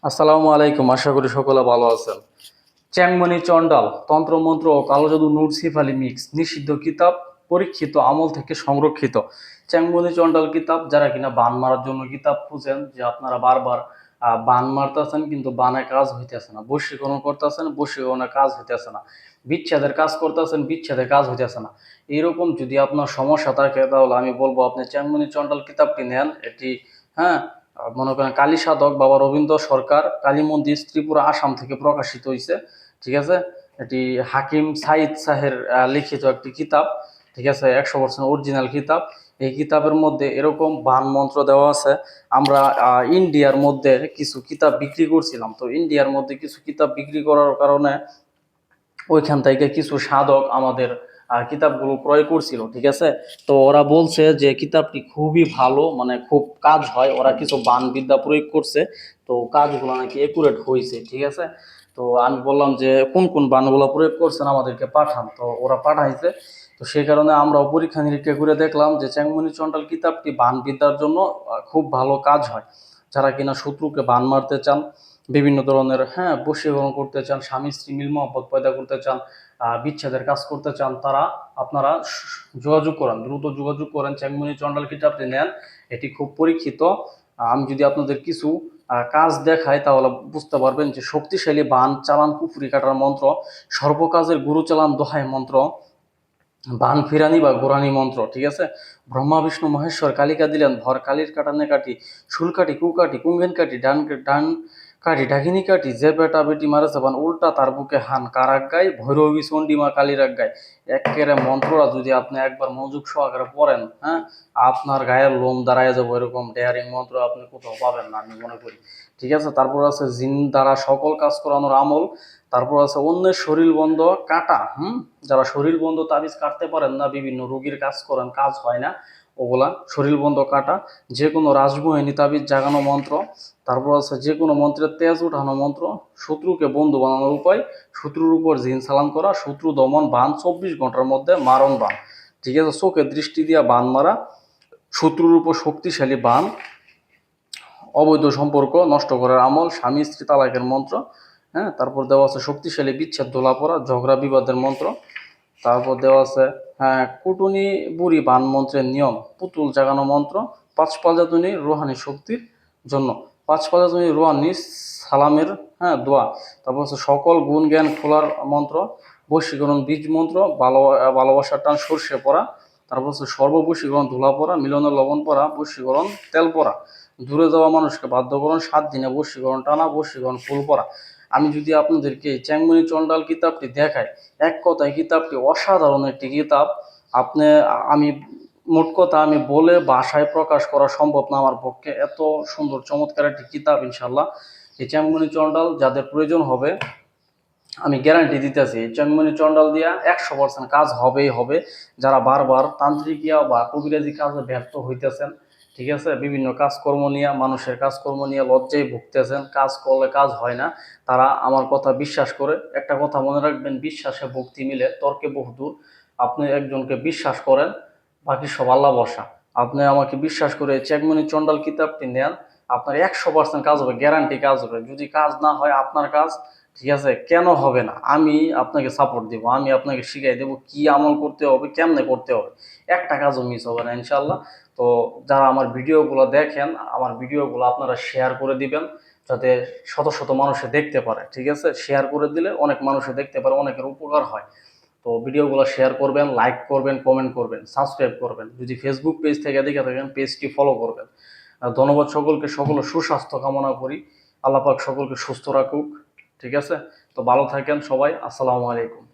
আসসালামু আলাইকুম, আশা করি সকলে ভালো আছেন। চ্যাংমণি চন্ডাল তন্ত্রমন্ত্র ও কালো জাদু নুরসিফ আলী মিক্স নিষিদ্ধ কিতাব, পরীক্ষিত আমল থেকে সংরক্ষিত। চ্যাংমণি চন্ডাল কিতাব যারা কিনা বান মারার জন্য কিতাব খুঁজেন, যে আপনারা বারবার বান মারতেছেন কিন্তু বানে কাজ হইতেছে না, বশীকরণ করতেছেন বশীকরণে কাজ হইতেছে না, বিচ্ছেদের কাজ করতেছেন বিচ্ছেদের কাজ হইতেছে না, এইরকম যদি আপনার সমস্যা থাকে তাহলে আমি বলবো আপনি চ্যাংমণি চন্ডাল কিতাবটি নেন। এটি, হ্যাঁ, মনে করেন কালী সাধক বাবা রবীন্দ্র সরকার কালী মন্দির ত্রিপুরা আসাম থেকে প্রকাশিত হয়েছে। ঠিক আছে, এটি হাকিম সাইদ সাহের লিখিত একটি কিতাব। ঠিক আছে, 100% অরিজিনাল কিতাব। এই কিতাবের মধ্যে এরকম বান মন্ত্র দেওয়া আছে। আমরা ইন্ডিয়ার মধ্যে কিছু কিতাব বিক্রি করছিলাম, তো ইন্ডিয়ার মধ্যে কিছু কিতাব বিক্রি করার কারণে ওইখান থেকে কিছু সাধক আমাদের কিতাবগুলো ক্রয় করছিল। ঠিক আছে, তো ওরা বলছে যে কিতাবটি খুবই ভালো, মানে খুব কাজ হয়, ওরা কিছু বান বিদ্যা প্রয়োগ করছে, তো কাজগুলো নাকি একুরেট হয়েছে। ঠিক আছে, তো আমি বললাম যে কোন কোন বানগুলো প্রয়োগ করছেন আমাদেরকে পাঠান, তো ওরা পাঠাইছে। তো সেই কারণে আমরাও পরীক্ষা নিরীক্ষা করে দেখলাম যে চ্যাংমণি চন্ডাল কিতাবটি বান বিদ্যার জন্য খুব ভালো কাজ হয়। যারা কিনা শত্রুকে বান মারতে চান, বিভিন্ন ধরনের, হ্যাঁ, বশীকরণ করতে চান, স্বামী স্ত্রী মিল মহব্বত পয়দা করতে চান, বিচ্ছেদের কাজ করতে চান, তারা আপনারা যোগাযোগ করেন, দ্রুত যোগাযোগ করেন, চ্যাংমণি চন্ডাল কিতাবটি নেন। এটি খুব পরীক্ষিত। আমি যদি আপনাদের কিছু কাজ দেখাই তাহলে বুঝতে পারবেন যে শক্তিশালী বান চালান কুফুরি কাটার মন্ত্র, সর্বকাজের গুরু চালান দোহাই মন্ত্র, বান ফিরানি বা গোরানি মন্ত্র। ঠিক আছে, ব্রহ্মা বিষ্ণু মহেশ্বর কালিকা দিলেন ভর, কালির কাটানে কাটি, শুল কাটি কুকাটি কুঙ্গেন কাটি, ডান ডান কাটি ডাকিনি কাটি, যে বেটা বেটি মারেছে বান উল্টা তার বুকে হান, কারাক গায় ভৈরবী চণ্ডীমা কালীর এক গায়। একেবারে মন্ত্রটা যদি আপনি একবার মনোযোগ সহকারে পড়েন, হ্যাঁ, আপনার গায়ের লোম দাঁড়ায় যাবো, এরকম ডেয়ারিং মন্ত্র আপনি কোথাও পাবেন না আমি মনে করি। ঠিক আছে, তারপর আছে জিন দ্বারা সকল কাজ করানোর আমল। তারপর আছে অন্যের শরীর বন্ধ কাটা, যারা শরীর বন্ধ তাবিজ কাটতে পারেন না, বিভিন্ন রোগীর কাজ করেন কাজ হয় না, ওগুলা শরীর বন্ধ কাটা। যে কোনো রাজমোহিনী তাবিজ জাগানো মন্ত্র। তারপর আছে যে কোনো মন্ত্রের তেজ উঠানো মন্ত্র। শত্রুকে বন্ধু বানানোর উপায়, শত্রুর উপর জিন সালান করা, শত্রু দমন বান 24 ঘন্টার মধ্যে মারণ বান। ঠিক আছে, চোখে দৃষ্টি দিয়া বান মারা, শত্রুর উপর শক্তিশালী বান, অবৈধ সম্পর্ক নষ্ট করার আমল, স্বামী স্ত্রী তালাকের মন্ত্র। হ্যাঁ, তারপর দেওয়া আছে শক্তিশালী বিচ্ছেদ দোলা পড়া, ঝগড়া বিবাদের মন্ত্র। তারপর দেওয়া আছে, হ্যাঁ, কুটুনি বুড়ি বান মন্ত্রের নিয়ম, পুতুল জাগানো মন্ত্র, পাঁচ পাজাতুনি রুহানি শক্তির জন্য, পাঁচ পাজাতুনি রুহানি সালামের, হ্যাঁ, দোয়া। তারপর হচ্ছে সকল গুণ জ্ঞান খোলার মন্ত্র, বশীকরণ বীজ মন্ত্র, ভালোবাসার টান সর্ষে পড়া। তারপর হচ্ছে সর্ববশীকরণ ধুলা পড়া, মিলনের লবণ পড়া, বশীকরণ তেল পড়া, দূরে যাওয়া মানুষকে বাধ্যকরণ 7 দিনে বশীকরণ টানা, বশীকরণ ফুল পড়া। আমি যদি আপনাদেরকে এই চ্যাংমণি চন্ডাল কিতাবটি দেখাই, এক কথায় কিতাবটি অসাধারণ একটি কিতাব। আপনি, আমি, মোট কথা আমি বলে ভাষায় প্রকাশ করা সম্ভব না আমার পক্ষে, এত সুন্দর চমৎকার একটি কিতাব। ইনশাল্লাহ এই চ্যাংমণি চন্ডাল যাদের প্রয়োজন হবে, আমি গ্যারান্টি দিতেছি এই চ্যাংমণি চন্ডাল দিয়া 100% কাজ হবেই হবে। যারা বারবার তান্ত্রিকিয়া বা কবিরাজি কাজে ব্যর্থ হইতেছেন, ঠিক আছে, বিভিন্ন কাজকর্ম নিয়ে, মানুষের কাজকর্ম নিয়ে লজ্জায় ভুগতেছেন, কাজ করলে কাজ হয় না, তারা আমার কথা বিশ্বাস করে, একটা কথা মনে রাখবেন, বিশ্বাসে ভক্তি মিলে তর্কে বহুদূর। আপনি একজনকে বিশ্বাস করেন, বাকি সব আল্লাহ ভরসা। আপনি আমাকে বিশ্বাস করে চ্যাংমণি চন্ডাল কিতাবটি নেন, আপনার 100% কাজ হবে, গ্যারান্টি কাজ হবে। যদি কাজ না হয় আপনার কাজ, ঠিক আছে, কেন হবে না, আমি আপনাকে সাপোর্ট দেবো, আমি আপনাকে শিখাই দেবো কি আমল করতে হবে, কেমনে করতে হবে, একটা কাজও মিস হবে না ইনশাল্লাহ। তো যারা আমার ভিডিওগুলো দেখেন, আমার ভিডিওগুলো আপনারা শেয়ার করে দিবেন, যাতে শত শত মানুষে দেখতে পারে। ঠিক আছে, শেয়ার করে দিলে অনেক মানুষে দেখতে পারে, অনেকের উপকার হয়। তো ভিডিওগুলো শেয়ার করবেন, লাইক করবেন, কমেন্ট করবেন, সাবস্ক্রাইব করবেন, যদি ফেসবুক পেজ থেকে দেখে থাকেন পেজটি ফলো করবেন। ধন্যবাদ সকলকে, সকলের সুস্বাস্থ্য কামনা করি, আল্লাহ পাক সকলকে সুস্থ রাখুক। ঠিক আছে, তো ভালো থাকেন সবাই, আসসালামু আলাইকুম।